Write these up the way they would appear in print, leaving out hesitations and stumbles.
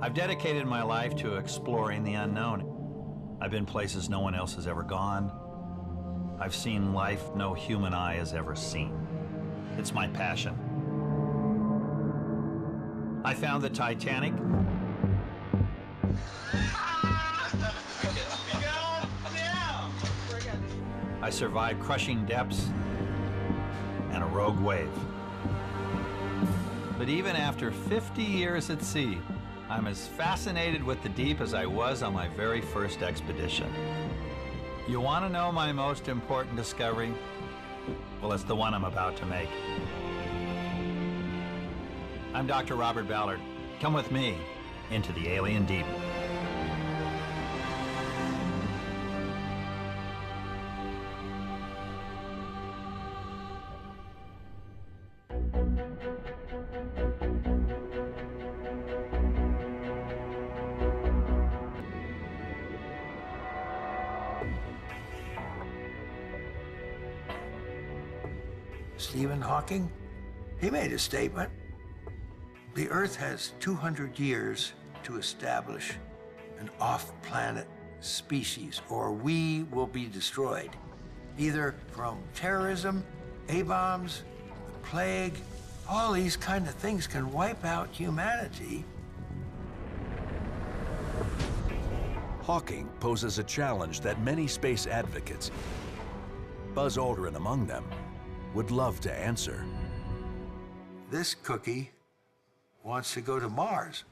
I've dedicated my life to exploring the unknown. I've been places no one else has ever gone. I've seen life no human eye has ever seen. It's my passion. I found the Titanic. I survived crushing depths and a rogue wave. But even after 50 years at sea, I'm as fascinated with the deep as I was on my very first expedition. You want to know my most important discovery? Well, it's the one I'm about to make. I'm Dr. Robert Ballard. Come with me into the alien deep. Stephen Hawking, he made a statement. The Earth has 200 years to establish an off-planet species, or we will be destroyed, either from terrorism, A-bombs, the plague. All these kind of things can wipe out humanity. Hawking poses a challenge that many space advocates, Buzz Aldrin among them, would love to answer. This cookie wants to go to Mars.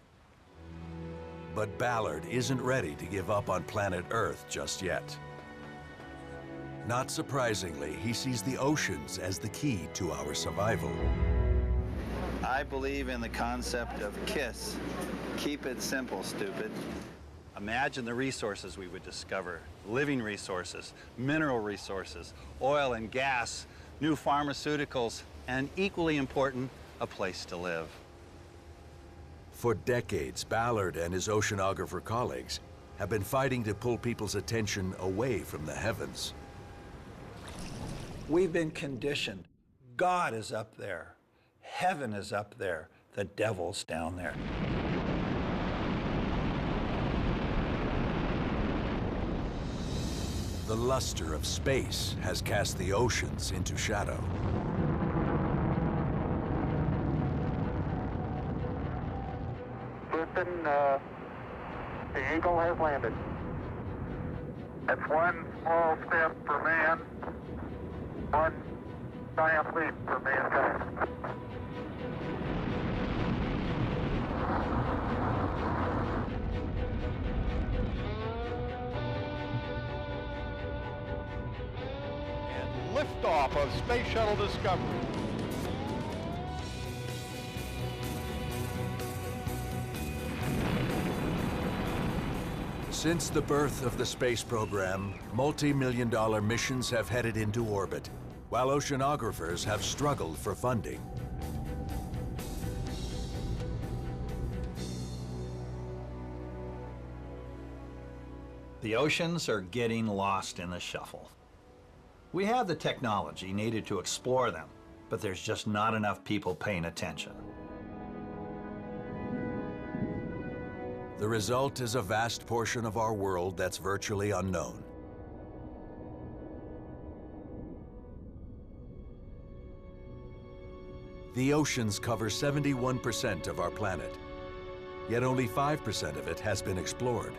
But Ballard isn't ready to give up on planet Earth just yet. Not surprisingly, he sees the oceans as the key to our survival. I believe in the concept of KISS. Keep it simple, stupid. Imagine the resources we would discover. Living resources, mineral resources, oil and gas, new pharmaceuticals, and equally important, a place to live. For decades, Ballard and his oceanographer colleagues have been fighting to pull people's attention away from the heavens. We've been conditioned. God is up there. Heaven is up there. The devil's down there. The luster of space has cast the oceans into shadow. Houston, the Eagle has landed. That's one small step for man, one giant leap for mankind. Liftoff of Space Shuttle Discovery. Since the birth of the space program, multi-million-dollar missions have headed into orbit, while oceanographers have struggled for funding. The oceans are getting lost in the shuffle. We have the technology needed to explore them, but there's just not enough people paying attention. The result is a vast portion of our world that's virtually unknown. The oceans cover 71% of our planet, yet only 5% of it has been explored.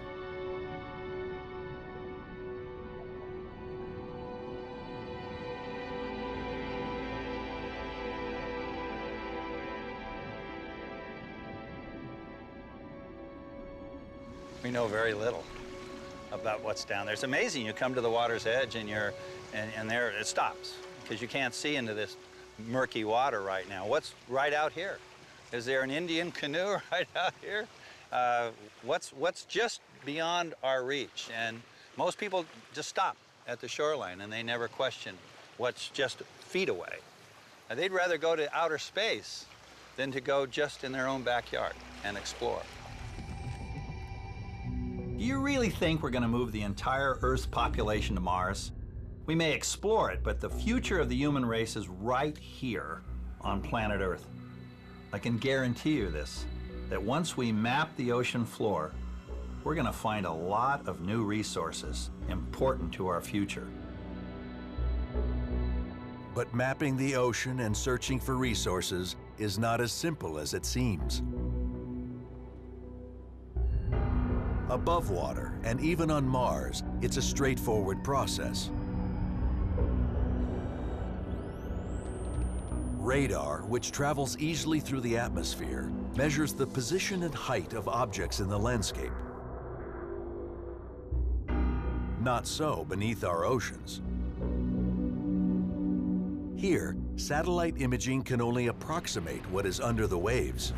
We know very little about what's down there. It's amazing. You come to the water's edge and there it stops because you can't see into this murky water right now. What's right out here? Is there an Indian canoe right out here? What's just beyond our reach? And most people just stop at the shoreline and they never question what's just feet away. They'd rather go to outer space than to go just in their own backyard and explore. Do you really think we're going to move the entire Earth's population to Mars? We may explore it, but the future of the human race is right here on planet Earth. I can guarantee you this. that once we map the ocean floor, we're going to find a lot of new resources important to our future. But mapping the ocean and searching for resources is not as simple as it seems. Above water, and even on Mars, it's a straightforward process. Radar, which travels easily through the atmosphere, measures the position and height of objects in the landscape. Not so beneath our oceans. Here, satellite imaging can only approximate what is under the waves.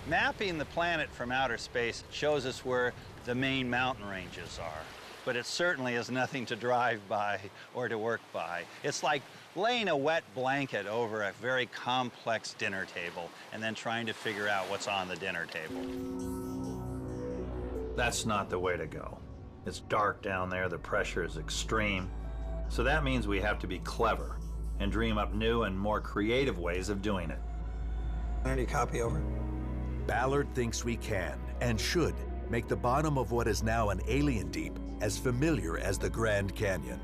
Mapping the planet from outer space shows us where the main mountain ranges are, but it certainly is nothing to drive by or to work by. It's like laying a wet blanket over a very complex dinner table and then trying to figure out what's on the dinner table. That's not the way to go. It's dark down there, the pressure is extreme, so that means we have to be clever and dream up new and more creative ways of doing it. Any copy over? Ballard thinks we can, and should, make the bottom of what is now an alien deep as familiar as the Grand Canyon.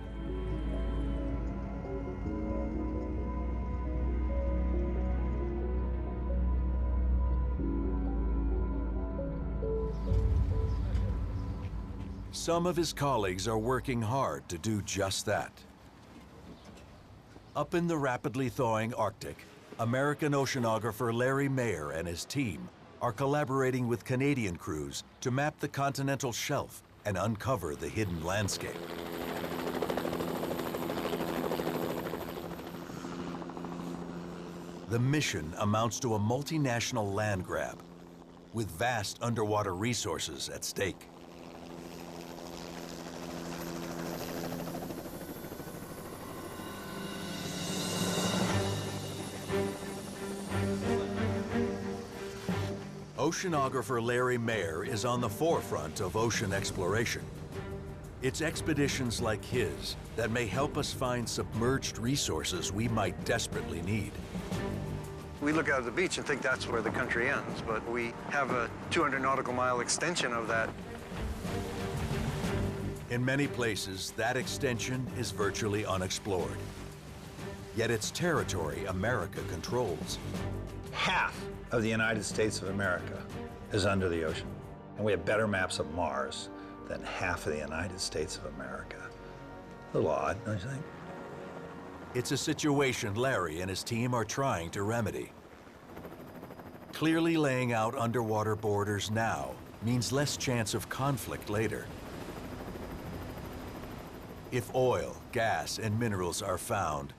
Some of his colleagues are working hard to do just that. Up in the rapidly thawing Arctic, American oceanographer Larry Mayer and his team are collaborating with Canadian crews to map the continental shelf and uncover the hidden landscape. The mission amounts to a multinational land grab, with vast underwater resources at stake. Oceanographer Larry Mayer is on the forefront of ocean exploration. It's expeditions like his that may help us find submerged resources we might desperately need. We look out at the beach and think that's where the country ends, but we have a 200 nautical mile extension of that. In many places, that extension is virtually unexplored. Yet it's territory America controls. Half of the United States of America is under the ocean. And we have better maps of Mars than half of the United States of America. A little odd, don't you think? It's a situation Larry and his team are trying to remedy. Clearly laying out underwater borders now means less chance of conflict later. If oil, gas, and minerals are found,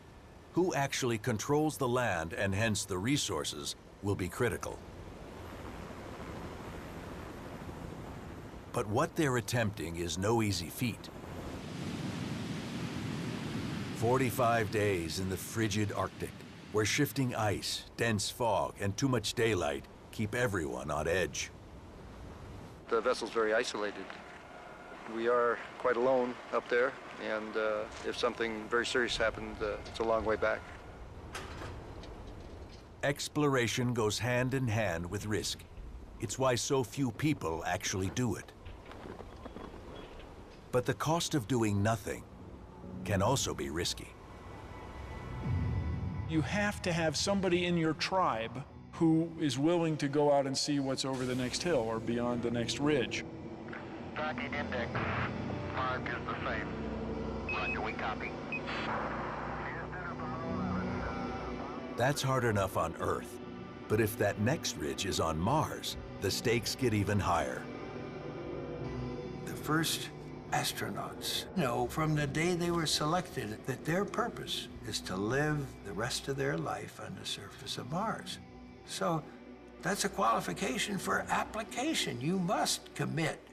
who actually controls the land and hence the resources will be critical. But what they're attempting is no easy feat. 45 days in the frigid Arctic, where shifting ice, dense fog, and too much daylight keep everyone on edge. The vessel's very isolated. We are quite alone up there, and if something very serious happened, it's a long way back. Exploration goes hand in hand with risk. It's why so few people actually do it. But the cost of doing nothing can also be risky. You have to have somebody in your tribe who is willing to go out and see what's over the next hill or beyond the next ridge. Tracking index. Mark is the same. Roger, we copy. That's hard enough on Earth, but if that next ridge is on Mars, the stakes get even higher. The first astronauts know from the day they were selected that their purpose is to live the rest of their life on the surface of Mars. So that's a qualification for application. You must commit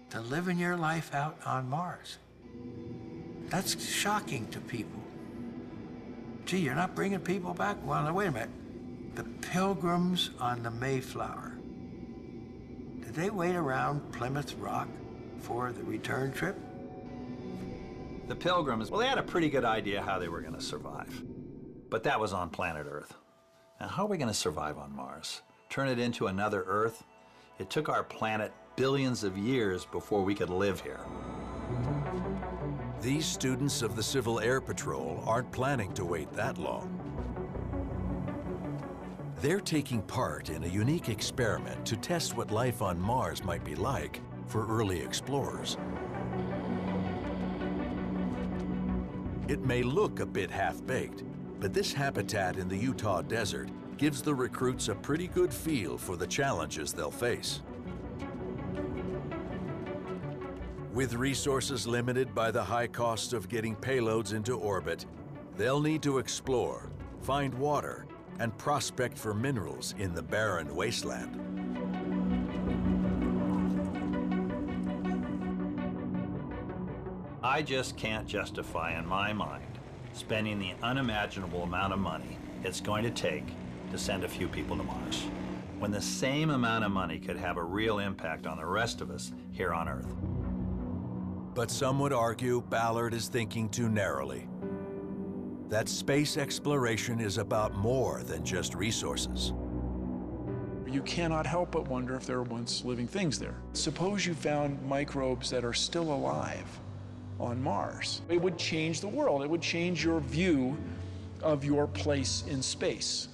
to living your life out on Mars. That's shocking to people. Gee, you're not bringing people back? Well, now, wait a minute. The Pilgrims on the Mayflower, did they wait around Plymouth Rock for the return trip? The Pilgrims, well, they had a pretty good idea how they were going to survive. But that was on planet Earth. Now, how are we going to survive on Mars? Turn it into another Earth? It took our planet billions of years before we could live here. These students of the Civil Air Patrol aren't planning to wait that long. They're taking part in a unique experiment to test what life on Mars might be like for early explorers. It may look a bit half-baked, but this habitat in the Utah desert gives the recruits a pretty good feel for the challenges they'll face. With resources limited by the high cost of getting payloads into orbit, they'll need to explore, find water, and prospect for minerals in the barren wasteland. I just can't justify in my mind spending the unimaginable amount of money it's going to take to send a few people to Mars, when the same amount of money could have a real impact on the rest of us here on Earth. But some would argue Ballard is thinking too narrowly. That space exploration is about more than just resources. You cannot help but wonder if there were once living things there. Suppose you found microbes that are still alive on Mars. It would change the world. It would change your view of your place in space.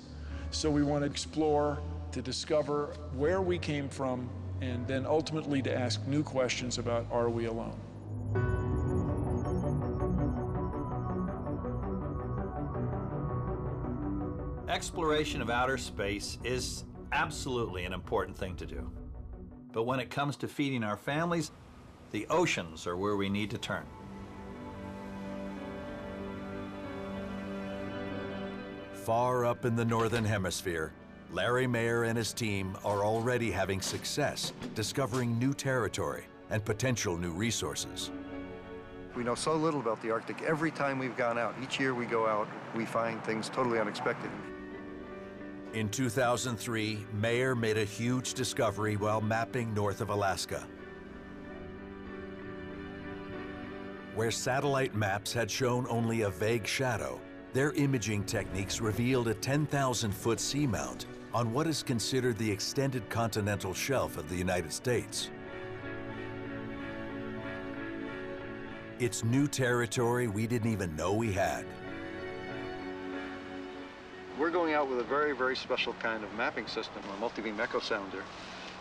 So we want to explore, to discover where we came from, and then ultimately to ask new questions about, are we alone? Exploration of outer space is absolutely an important thing to do. But when it comes to feeding our families, the oceans are where we need to turn. Far up in the Northern Hemisphere, Larry Mayer and his team are already having success discovering new territory and potential new resources. We know so little about the Arctic. Every time we've gone out, each year we go out, we find things totally unexpected. In 2003, Mayer made a huge discovery while mapping north of Alaska. Where satellite maps had shown only a vague shadow, their imaging techniques revealed a 10,000-foot seamount on what is considered the extended continental shelf of the United States. It's new territory we didn't even know we had. We're going out with a very, very special kind of mapping system, a multi-beam echo sounder.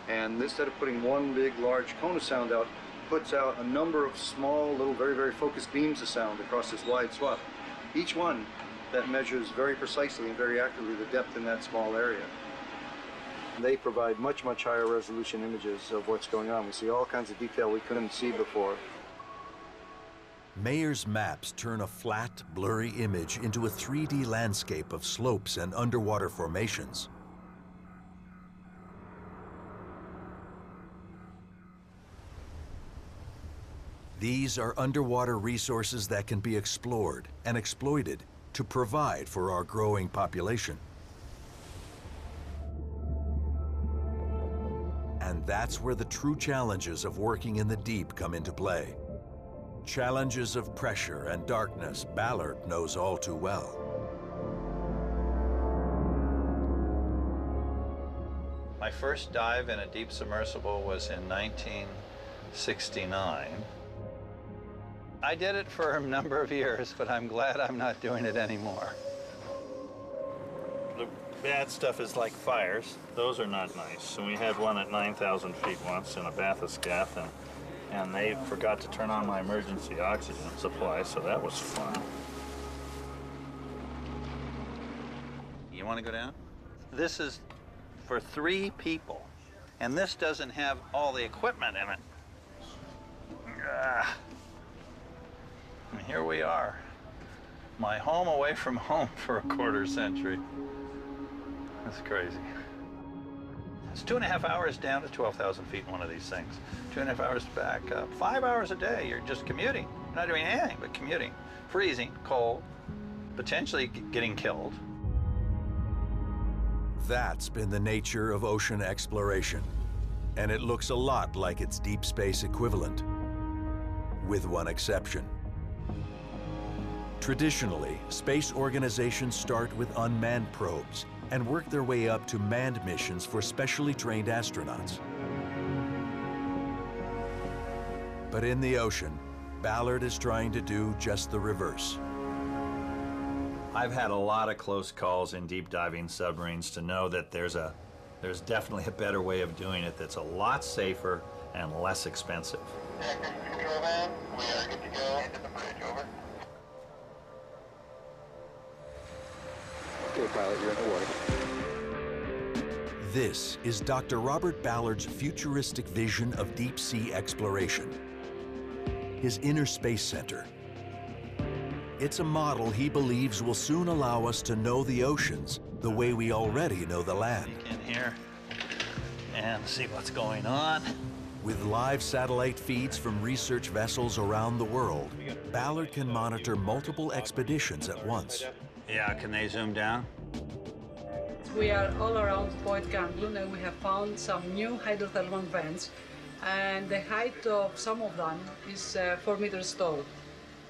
And instead of putting one big, large cone of sound out, puts out a number of small, little, very, very focused beams of sound across this wide swath. Each one that measures very precisely and very accurately the depth in that small area. They provide much, much higher resolution images of what's going on. We see all kinds of detail we couldn't see before. Mayer's maps turn a flat, blurry image into a 3D landscape of slopes and underwater formations. These are underwater resources that can be explored and exploited to provide for our growing population. And that's where the true challenges of working in the deep come into play. Challenges of pressure and darkness Ballard knows all too well. My first dive in a deep submersible was in 1969. I did it for a number of years, but I'm glad I'm not doing it anymore. The bad stuff is like fires. Those are not nice. And we had one at 9,000 feet once in a bathyscaphe, and they forgot to turn on my emergency oxygen supply, so that was fun. You want to go down? This is for 3 people, and this doesn't have all the equipment in it. And here we are. My home away from home for a quarter century. That's crazy. It's 2.5 hours down to 12,000 feet in one of these things. 2.5 hours back up. 5 hours a day, you're just commuting. You're not doing anything but commuting. Freezing, cold, potentially getting killed. That's been the nature of ocean exploration, and it looks a lot like its deep space equivalent, with one exception. Traditionally, space organizations start with unmanned probes, and work their way up to manned missions for specially trained astronauts. But in the ocean, Ballard is trying to do just the reverse. I've had a lot of close calls in deep diving submarines to know that there's definitely a better way of doing it that's a lot safer and less expensive. Control van, we are good to go. Into the bridge, over. Okay, pilot, you're in the water. This is Dr. Robert Ballard's futuristic vision of deep sea exploration. His Inner Space Center. It's a model he believes will soon allow us to know the oceans the way we already know the land. Peek in here and see what's going on. With live satellite feeds from research vessels around the world, Ballard can monitor multiple expeditions at once. Yeah, can they zoom down? We are all around Point Gamblin and we have found some new hydrothermal vents, and the height of some of them is 4 meters tall.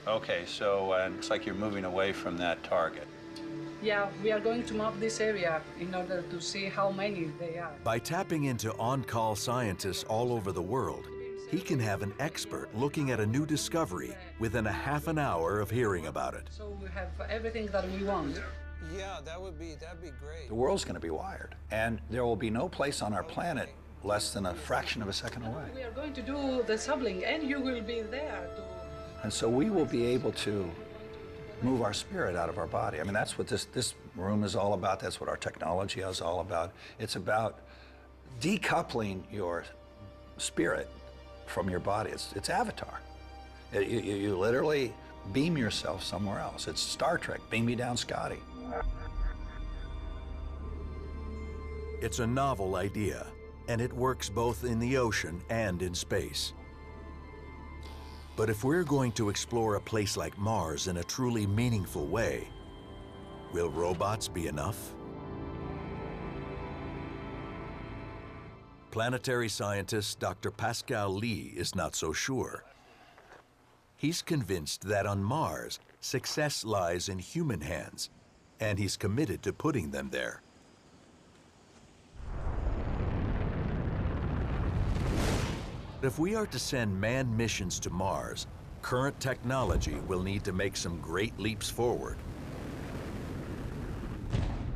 Okay, so it looks like you're moving away from that target. Yeah, we are going to map this area in order to see how many they are. By tapping into on-call scientists all over the world, he can have an expert looking at a new discovery within a half an hour of hearing about it. So we have everything that we want. Yeah, that'd be great. The world's going to be wired, and there will be no place on our planet less than a fraction of a second away. We are going to do the sublink, and you will be there to... And so we will be able to move our spirit out of our body. I mean, that's what this room is all about. That's what our technology is all about. It's about decoupling your spirit from your body. It's Avatar. You literally beam yourself somewhere else. It's Star Trek, beam me down, Scotty. It's a novel idea, and it works both in the ocean and in space. But if we're going to explore a place like Mars in a truly meaningful way, will robots be enough? Planetary scientist Dr. Pascal Lee is not so sure. He's convinced that on Mars, success lies in human hands, and he's committed to putting them there. If we are to send manned missions to Mars, current technology will need to make some great leaps forward.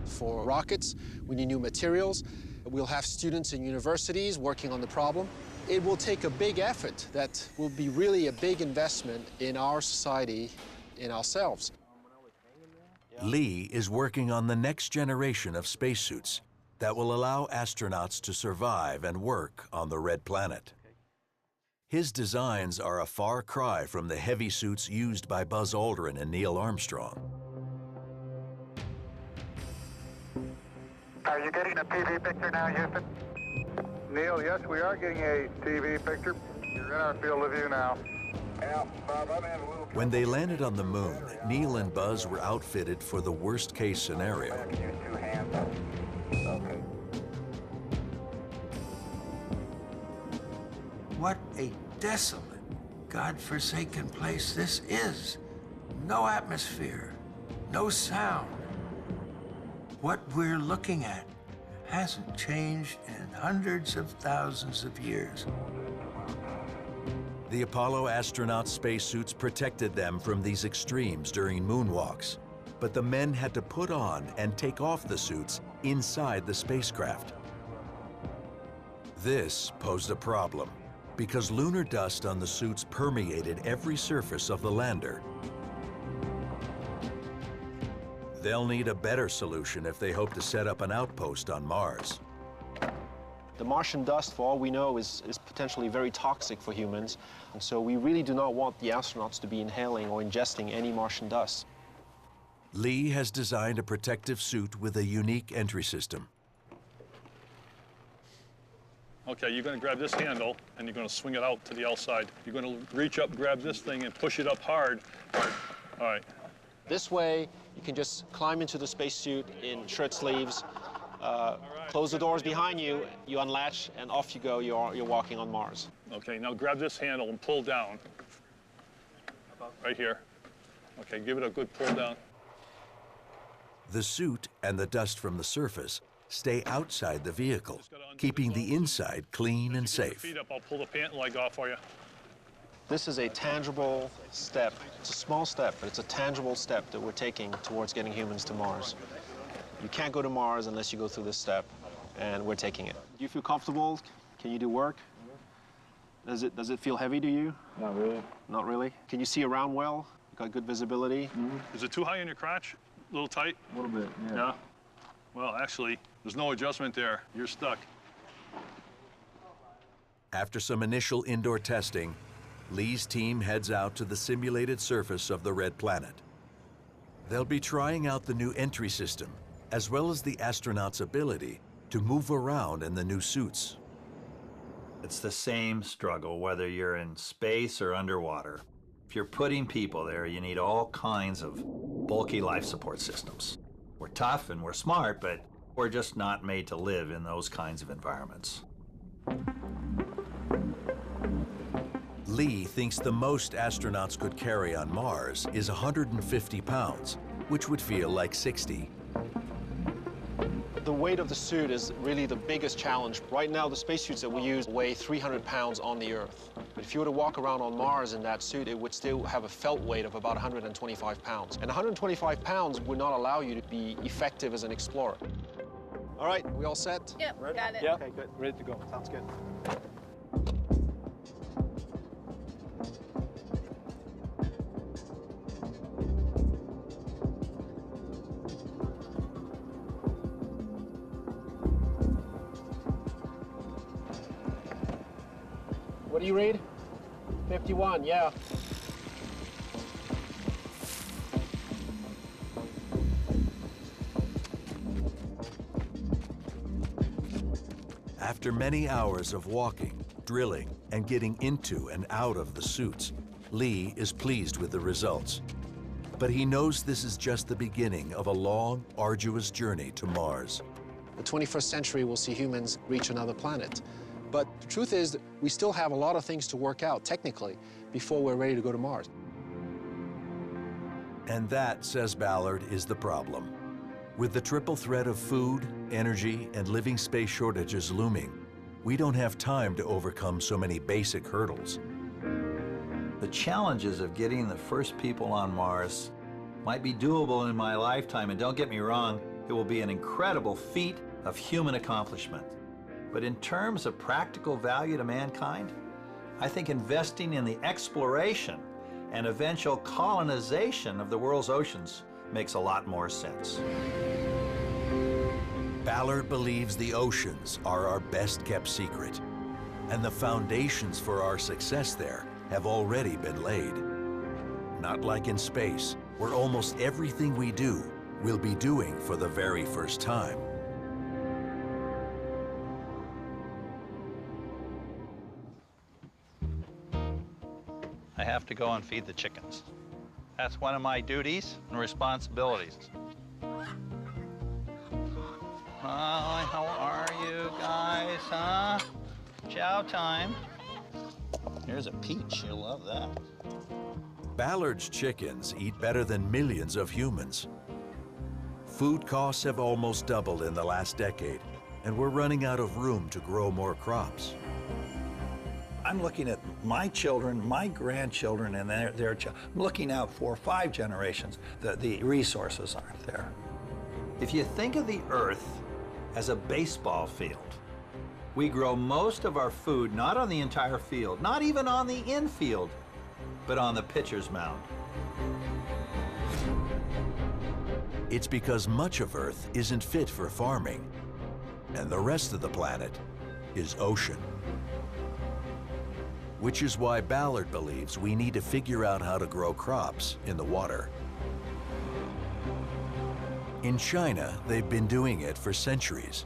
For rockets, we need new materials. We'll have students in universities working on the problem. It will take a big effort that will be really a big investment in our society, in ourselves. Lee is working on the next generation of spacesuits that will allow astronauts to survive and work on the Red Planet. His designs are a far cry from the heavy suits used by Buzz Aldrin and Neil Armstrong. Are you getting a TV picture now, Houston? Neil, yes, we are getting a TV picture. You're in our field of view now. Yeah, Bob, I'm having a little... When they landed on the moon, Neil and Buzz were outfitted for the worst-case scenario. I can use 2 hands. Okay. What a desolate, God-forsaken place this is. No atmosphere, no sound. What we're looking at hasn't changed in hundreds of thousands of years. The Apollo astronaut spacesuits protected them from these extremes during moonwalks, but the men had to put on and take off the suits inside the spacecraft. This posed a problem, because lunar dust on the suits permeated every surface of the lander. They'll need a better solution if they hope to set up an outpost on Mars. The Martian dust, for all we know, is potentially very toxic for humans, and so we really do not want the astronauts to be inhaling or ingesting any Martian dust. Lee has designed a protective suit with a unique entry system. Okay, you're going to grab this handle, and you're going to swing it out to the outside. You're going to reach up, grab this thing, and push it up hard. All right. This way, you can just climb into the spacesuit in shirt sleeves, close the doors behind you, you unlatch, and off you go. You're walking on Mars. Okay, now grab this handle and pull down. Right here. Okay, give it a good pull down. The suit and the dust from the surface stay outside the vehicle, keeping the inside clean and Get your safe. feet up, I'll pull the pant leg off for you. This is a tangible step. It's a small step, but it's a tangible step that we're taking towards getting humans to Mars. You can't go to Mars unless you go through this step, and we're taking it. Do you feel comfortable? Can you do work? Does it feel heavy to you? Not really. Not really? Can you see around well? You got good visibility? Is it too high in your crotch? A little tight? A little bit, yeah. Yeah? Well, actually, there's no adjustment there. You're stuck. After some initial indoor testing, Lee's team heads out to the simulated surface of the red planet. They'll be trying out the new entry system, as well as the astronauts' ability to move around in the new suits. It's the same struggle whether you're in space or underwater. If you're putting people there, you need all kinds of bulky life support systems. We're tough and we're smart, but we're just not made to live in those kinds of environments. Lee thinks the most astronauts could carry on Mars is 150 pounds, which would feel like 60. The weight of the suit is really the biggest challenge. Right now, the spacesuits that we use weigh 300 pounds on the Earth. But if you were to walk around on Mars in that suit, it would still have a felt weight of about 125 pounds. And 125 pounds would not allow you to be effective as an explorer. All right, we all set? Yep, got it. Yep. Okay, good. Ready to go. Sounds good. What do you read? 51, yeah. After many hours of walking, drilling, and getting into and out of the suits, Lee is pleased with the results. But he knows this is just the beginning of a long, arduous journey to Mars. The 21st century will see humans reach another planet. But the truth is that we still have a lot of things to work out, technically, before we're ready to go to Mars. And that, says Ballard, is the problem. With the triple threat of food, energy, and living space shortages looming, we don't have time to overcome so many basic hurdles. The challenges of getting the first people on Mars might be doable in my lifetime, and don't get me wrong, it will be an incredible feat of human accomplishment. But in terms of practical value to mankind, I think investing in the exploration and eventual colonization of the world's oceans makes a lot more sense. Ballard believes the oceans are our best-kept secret, and the foundations for our success there have already been laid. Not like in space, where almost everything we do we'll be doing for the very first time. I have to go and feed the chickens. That's one of my duties and responsibilities. Hi, how are you guys, huh? Chow time. Here's a peach, you'll love that. Ballard's chickens eat better than millions of humans. Food costs have almost doubled in the last decade, and we're running out of room to grow more crops. I'm looking at my children, my grandchildren, and their children. I'm looking out 4 or 5 generations. The resources aren't there. If you think of the Earth as a baseball field, we grow most of our food not on the entire field, not even on the infield, but on the pitcher's mound. It's because much of Earth isn't fit for farming, and the rest of the planet is ocean. Which is why Ballard believes we need to figure out how to grow crops in the water. In China, they've been doing it for centuries.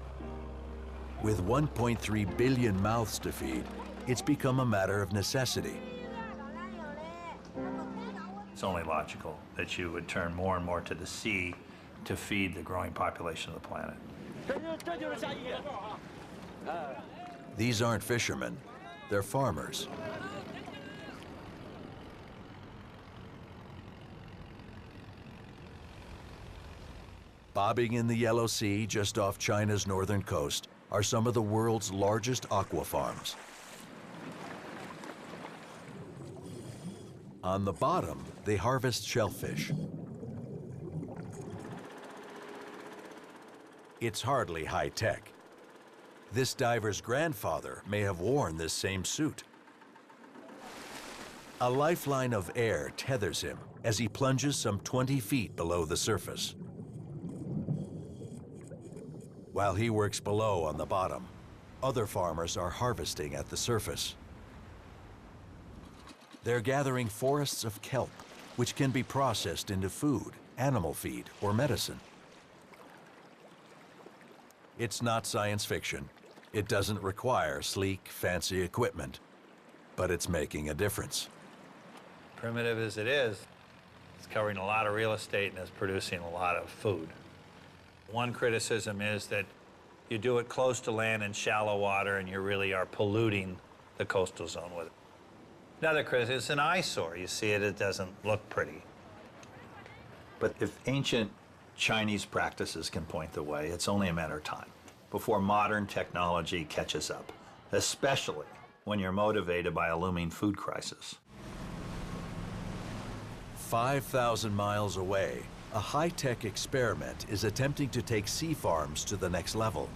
With 1.3 billion mouths to feed, it's become a matter of necessity. It's only logical that you would turn more and more to the sea to feed the growing population of the planet. These aren't fishermen, they're farmers. Bobbing in the Yellow Sea just off China's northern coast are some of the world's largest aqua farms. On the bottom, they harvest shellfish. It's hardly high-tech. This diver's grandfather may have worn this same suit. A lifeline of air tethers him as he plunges some 20 feet below the surface. While he works below on the bottom, other farmers are harvesting at the surface. They're gathering forests of kelp, which can be processed into food, animal feed, or medicine. It's not science fiction. It doesn't require sleek, fancy equipment, but it's making a difference. Primitive as it is, it's covering a lot of real estate and is producing a lot of food. One criticism is that you do it close to land in shallow water and you really are polluting the coastal zone with it. Another criticism, it's an eyesore. You see it, it doesn't look pretty. But if ancient Chinese practices can point the way, it's only a matter of time before modern technology catches up, especially when you're motivated by a looming food crisis. 5,000 miles away, a high-tech experiment is attempting to take sea farms to the next level.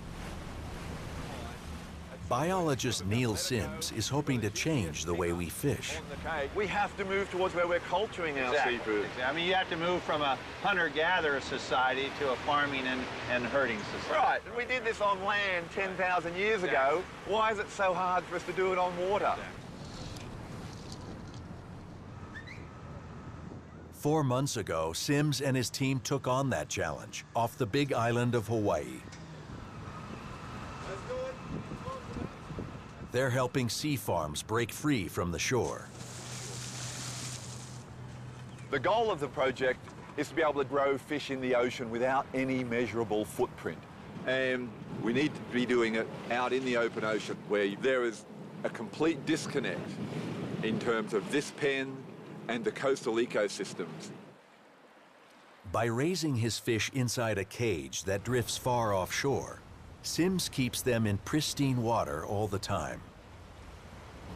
Biologist Neil Sims is hoping to change the way we fish. We have to move towards where we're culturing our seafood. Exactly. I mean, you have to move from a hunter-gatherer society to a farming and herding society. Right, and we did this on land 10,000 years ago. Why is it so hard for us to do it on water? 4 months ago, Sims and his team took on that challenge off the big island of Hawaii. They're helping sea farms break free from the shore. The goal of the project is to be able to grow fish in the ocean without any measurable footprint. And we need to be doing it out in the open ocean where there is a complete disconnect in terms of this pen and the coastal ecosystems. By raising his fish inside a cage that drifts far offshore, Sims keeps them in pristine water all the time.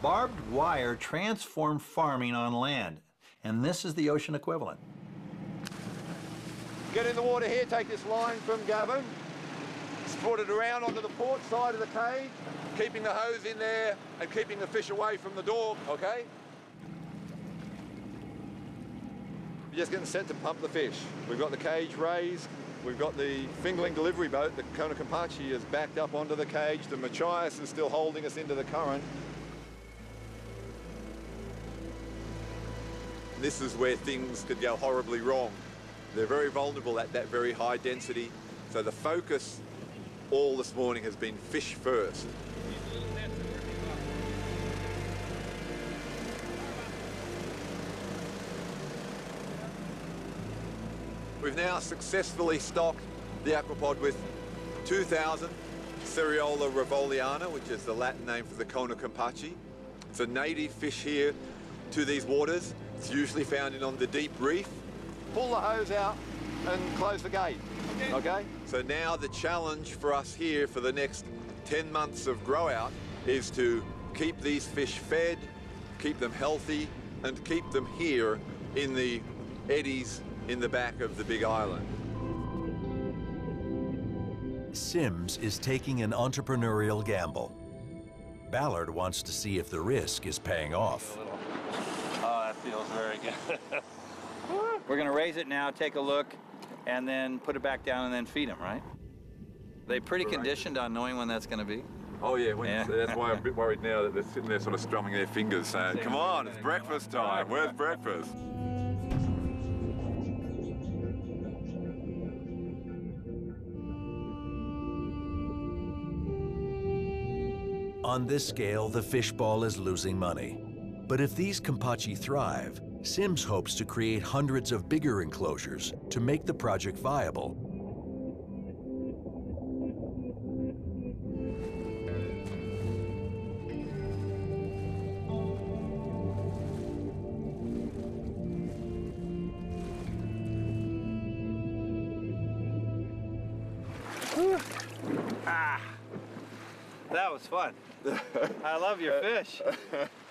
Barbed wire transformed farming on land, and this is the ocean equivalent. Get in the water here, take this line from Gavin, sport it around onto the port side of the cage, keeping the hose in there and keeping the fish away from the door, okay? You're just getting set to pump the fish. We've got the cage raised. We've got the fingerling delivery boat, the Kona Kampachi, is backed up onto the cage. The Machias is still holding us into the current. This is where things could go horribly wrong. They're very vulnerable at that very high density. So the focus all this morning has been fish first. We've now successfully stocked the aquapod with 2,000 Seriola revoliana, which is the Latin name for the Kona Kampachi. It's a native fish here to these waters. It's usually found on the deep reef. Pull the hose out and close the gate, okay? So now the challenge for us here for the next 10 months of grow out is to keep these fish fed, keep them healthy, and keep them here in the eddies in the back of the big island. Sims is taking an entrepreneurial gamble. Ballard wants to see if the risk is paying off. Oh, that feels very good. We're going to raise it now, take a look, and then put it back down and then feed them, right? They pretty conditioned on knowing when that's going to be? Oh yeah, that's why I'm a bit worried now that they're sitting there sort of strumming their fingers saying, come on, it's breakfast time, where's breakfast? On this scale, the fishball is losing money. But if these Kampachi thrive, Sims hopes to create hundreds of bigger enclosures to make the project viable. it's fun. I love your fish.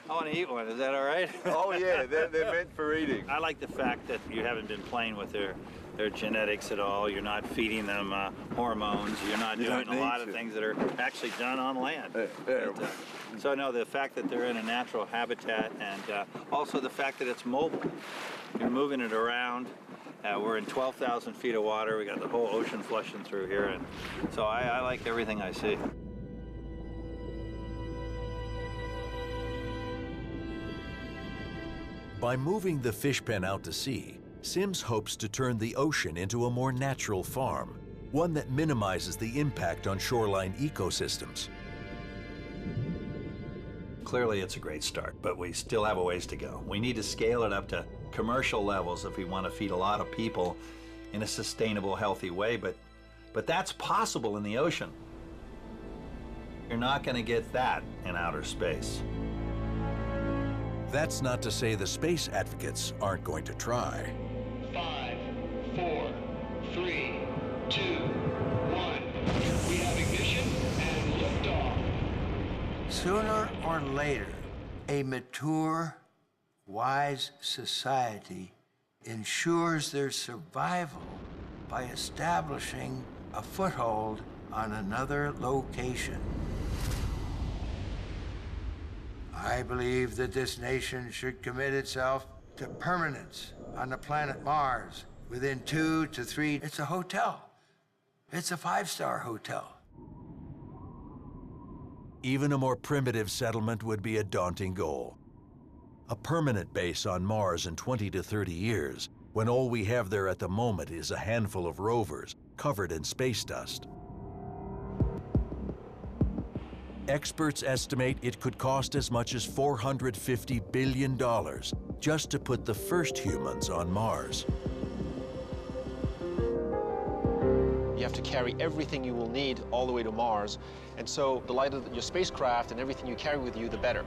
I want to eat one. Is that all right? Oh yeah, they're meant for eating. I like the fact that you haven't been playing with their genetics at all. You're not feeding them hormones. You're not doing a lot of things that are actually done on land. So no, the fact that they're in a natural habitat, and also the fact that it's mobile. You're moving it around. We're in 12,000 feet of water. We got the whole ocean flushing through here, and so I like everything I see. By moving the fish pen out to sea, Sims hopes to turn the ocean into a more natural farm, one that minimizes the impact on shoreline ecosystems. Clearly, it's a great start, but we still have a ways to go. We need to scale it up to commercial levels if we want to feed a lot of people in a sustainable, healthy way, but that's possible in the ocean. You're not going to get that in outer space. That's not to say the space advocates aren't going to try. 5, 4, 3, 2, 1. We have ignition and liftoff. Sooner or later, a mature, wise society ensures their survival by establishing a foothold on another location. I believe that this nation should commit itself to permanence on the planet Mars within 2 to 3. It's a hotel. It's a 5-star hotel. Even a more primitive settlement would be a daunting goal. A permanent base on Mars in 20 to 30 years, when all we have there at the moment is a handful of rovers covered in space dust. Experts estimate it could cost as much as $450 billion just to put the first humans on Mars. You have to carry everything you will need all the way to Mars, and so the lighter your spacecraft and everything you carry with you, the better.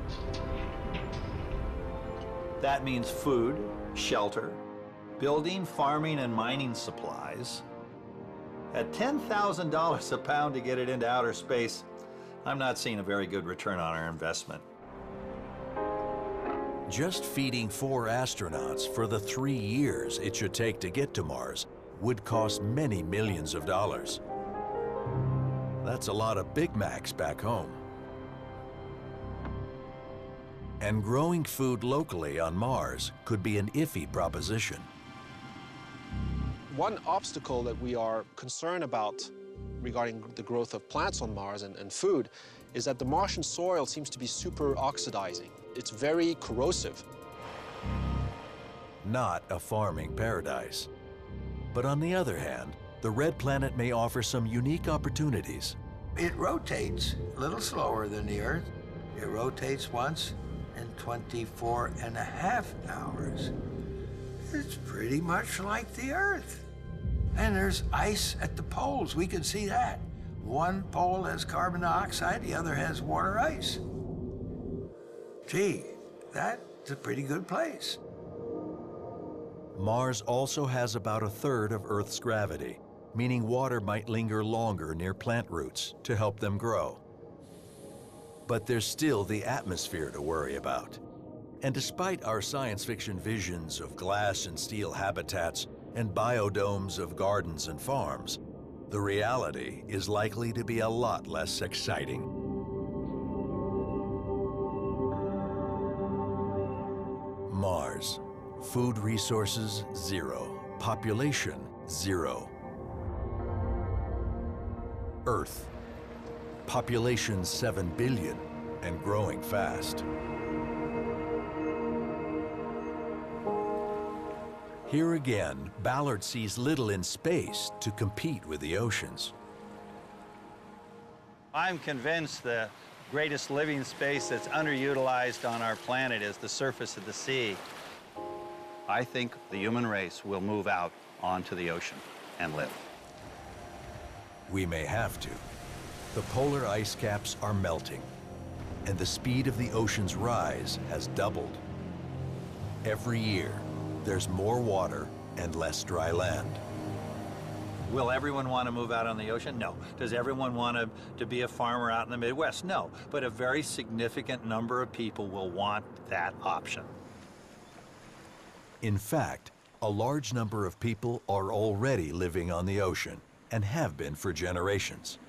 That means food, shelter, building, farming, and mining supplies. At $10,000 a pound to get it into outer space, I'm not seeing a very good return on our investment. Just feeding 4 astronauts for the 3 years it should take to get to Mars would cost many millions of dollars. That's a lot of Big Macs back home. And growing food locally on Mars could be an iffy proposition. One obstacle that we are concerned about regarding the growth of plants on Mars and food is that the Martian soil seems to be super oxidizing. It's very corrosive. Not a farming paradise. But on the other hand, the red planet may offer some unique opportunities. It rotates a little slower than the Earth. It rotates once in 24.5 hours. It's pretty much like the Earth. And there's ice at the poles. We can see that. One pole has carbon dioxide, the other has water ice. Gee, that's a pretty good place. Mars also has about a third of Earth's gravity, meaning water might linger longer near plant roots to help them grow. But there's still the atmosphere to worry about. And despite our science fiction visions of glass and steel habitats and biodomes of gardens and farms, the reality is likely to be a lot less exciting. Mars. Food resources, 0. Population, 0. Earth. Population 7 billion and growing fast. Here again, Ballard sees little in space to compete with the oceans. I'm convinced the greatest living space that's underutilized on our planet is the surface of the sea. I think the human race will move out onto the ocean and live. We may have to. The polar ice caps are melting, and the speed of the ocean's rise has doubled. Every year, there's more water and less dry land. Will everyone want to move out on the ocean? No. Does everyone want to be a farmer out in the Midwest? No. But a very significant number of people will want that option. In fact, a large number of people are already living on the ocean and have been for generations.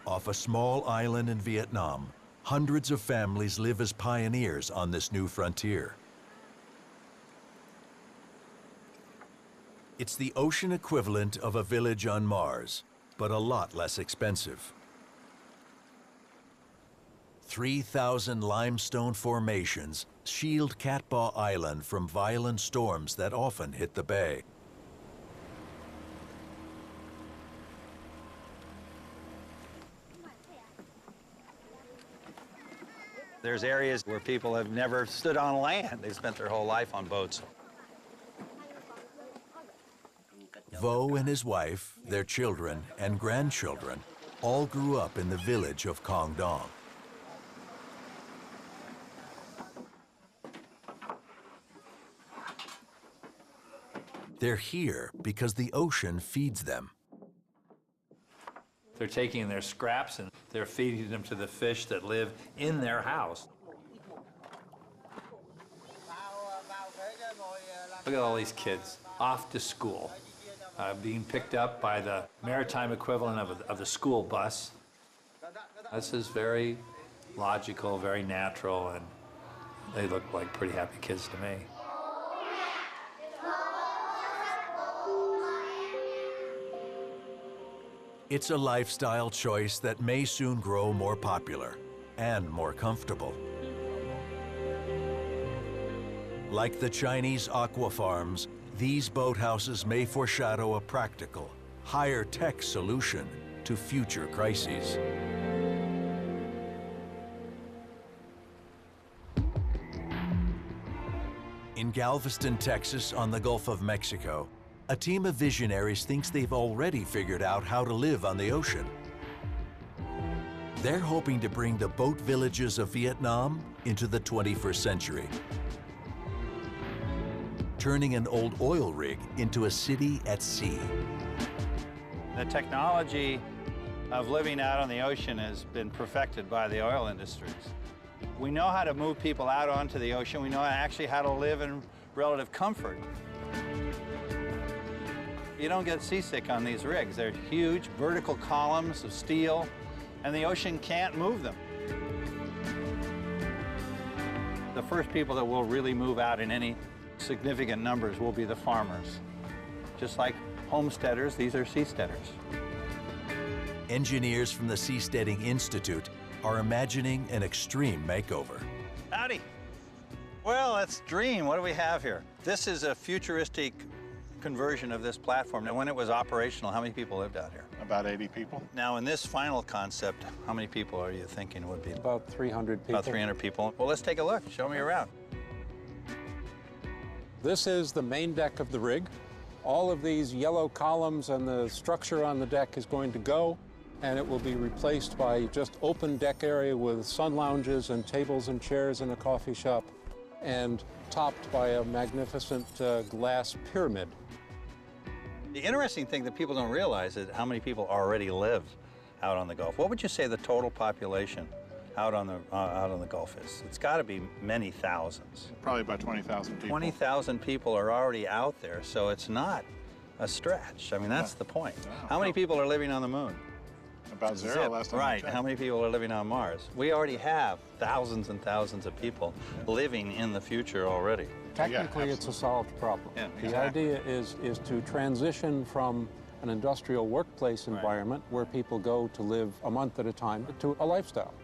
Off a small island in Vietnam, hundreds of families live as pioneers on this new frontier. It's the ocean equivalent of a village on Mars, but a lot less expensive. 3,000 limestone formations shield Cat Ba Island from violent storms that often hit the bay. There's areas where people have never stood on land. They've spent their whole life on boats. Vo and his wife, their children, and grandchildren all grew up in the village of Quang Dong. They're here because the ocean feeds them. They're taking their scraps and they're feeding them to the fish that live in their house. Look at all these kids off to school, being picked up by the maritime equivalent of the school bus. This is very logical, very natural, and they look like pretty happy kids to me. It's a lifestyle choice that may soon grow more popular and more comfortable. Like the Chinese aqua farms, these boathouses may foreshadow a practical, higher-tech solution to future crises. In Galveston, Texas, on the Gulf of Mexico, a team of visionaries thinks they've already figured out how to live on the ocean. They're hoping to bring the boat villages of Vietnam into the 21st century, turning an old oil rig into a city at sea. The technology of living out on the ocean has been perfected by the oil industries. We know how to move people out onto the ocean. We know actually how to live in relative comfort. You don't get seasick on these rigs. They're huge vertical columns of steel, and the ocean can't move them. The first people that will really move out in any significant numbers will be the farmers. Just like homesteaders, these are seasteaders. Engineers from the Seasteading Institute are imagining an extreme makeover. Howdy. Well, let's dream. What do we have here? This is a futuristic conversion of this platform. Now, when it was operational, how many people lived out here? About 80 people. Now, in this final concept, how many people are you thinking would be? About 300 people. About 300 people. Well, let's take a look. Show me around. This is the main deck of the rig. All of these yellow columns and the structure on the deck is going to go, and it will be replaced by just open deck area with sun lounges and tables and chairs in a coffee shop, and topped by a magnificent glass pyramid. The interesting thing that people don't realize is how many people already live out on the Gulf. What would you say the total population out on the Gulf is? It's got to be many thousands. Probably about 20,000 people. 20,000 people are already out there, so it's not a stretch. I mean, that's the point. How many people are living on the moon? About zero last time I Right. checked. How many people are living on Mars? We already have thousands and thousands of people living in the future already. Technically, it's a solved problem. Yeah, The exactly. idea is to transition from an industrial workplace environment where people go to live a month at a time to a lifestyle.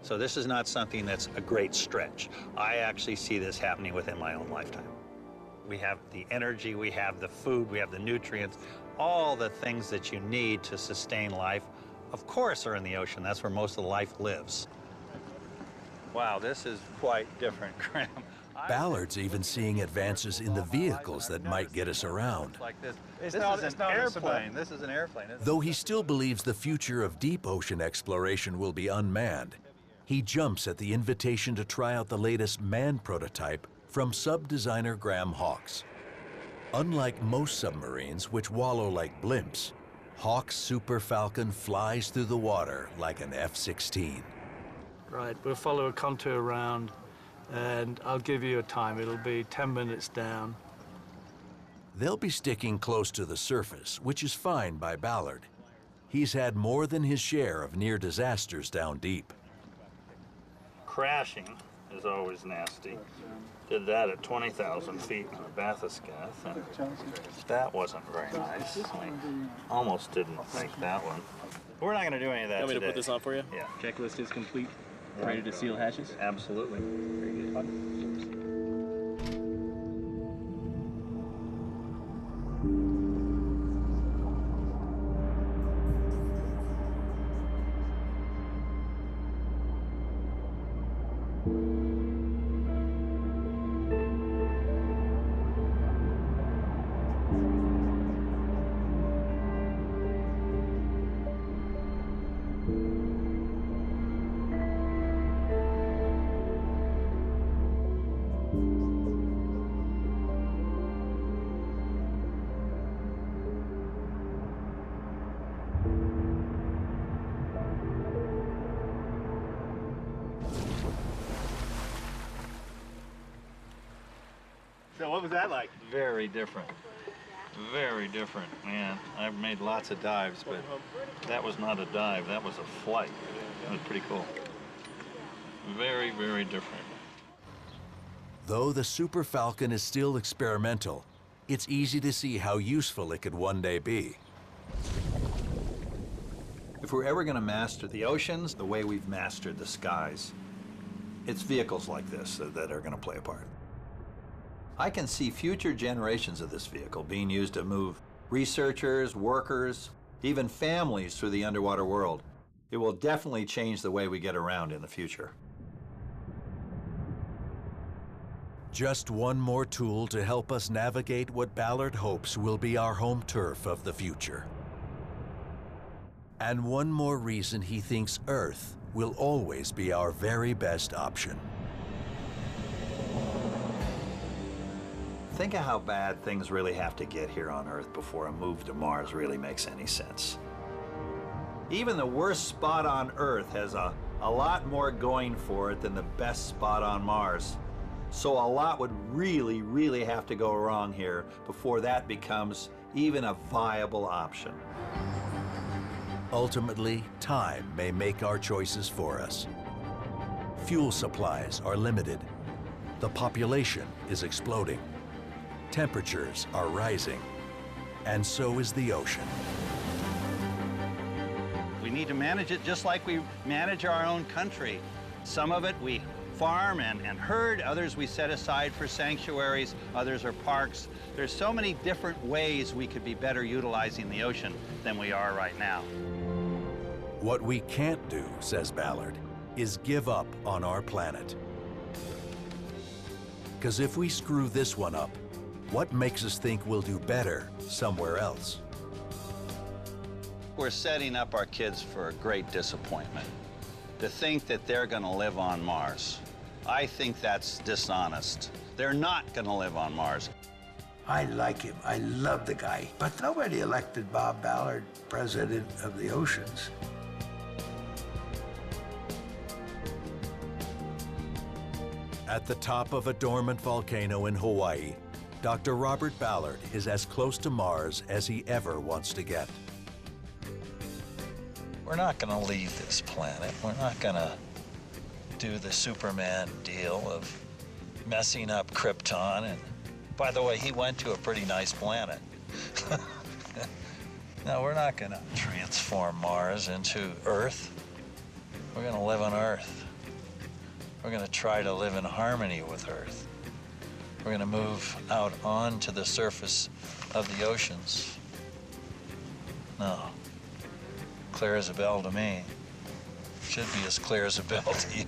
So this is not something that's a great stretch. I actually see this happening within my own lifetime. We have the energy, we have the food, we have the nutrients, all the things that you need to sustain life, of course, are in the ocean. That's where most of life lives. Wow, this is quite different, Graham. Ballard's even seeing advances in the vehicles that might get us around. Like this. This is an airplane. This is an airplane. Though he still believes the future of deep ocean exploration will be unmanned, he jumps at the invitation to try out the latest manned prototype from sub designer Graham Hawkes. Unlike most submarines, which wallow like blimps, Hawk's Super Falcon flies through the water like an F-16. Right, we'll follow a contour around, and I'll give you a time. It'll be 10 minutes down. They'll be sticking close to the surface, which is fine by Ballard. He's had more than his share of near disasters down deep. Crashing is always nasty. Did that at 20,000 feet in the bathyscaphe, and that wasn't very nice. I almost didn't make that one. We're not going to do any of that You want me today. to put this on for you? Yeah. Checklist is complete. Ready to seal hatches? Absolutely. Very good. So what was that like? Very different. Very different, man. I've made lots of dives, but that was not a dive. That was a flight. It was pretty cool. Very, very different. Though the Super Falcon is still experimental, it's easy to see how useful it could one day be. If we're ever going to master the oceans the way we've mastered the skies, it's vehicles like this that are going to play a part. I can see future generations of this vehicle being used to move researchers, workers, even families through the underwater world. It will definitely change the way we get around in the future. Just one more tool to help us navigate what Ballard hopes will be our home turf of the future. And one more reason he thinks Earth will always be our very best option. Think of how bad things really have to get here on Earth before a move to Mars really makes any sense. Even the worst spot on Earth has a lot more going for it than the best spot on Mars. So a lot would really, really have to go wrong here before that becomes even a viable option. Ultimately, time may make our choices for us. Fuel supplies are limited. The population is exploding. Temperatures are rising, and so is the ocean. We need to manage it just like we manage our own country. Some of it we farm and herd, others we set aside for sanctuaries, others are parks. There's so many different ways we could be better utilizing the ocean than we are right now. What we can't do, says Ballard, is give up on our planet. Because if we screw this one up, what makes us think we'll do better somewhere else? We're setting up our kids for a great disappointment. To think that they're going to live on Mars, I think that's dishonest. They're not going to live on Mars. I like him. I love the guy. But nobody elected Bob Ballard president of the oceans. At the top of a dormant volcano in Hawaii, Dr. Robert Ballard is as close to Mars as he ever wants to get. We're not going to leave this planet. We're not going to do the Superman deal of messing up Krypton. And by the way, he went to a pretty nice planet. No, we're not going to transform Mars into Earth. We're going to live on Earth. We're going to try to live in harmony with Earth. We're going to move out onto the surface of the oceans. No. Clear as a bell to me. Should be as clear as a bell to you.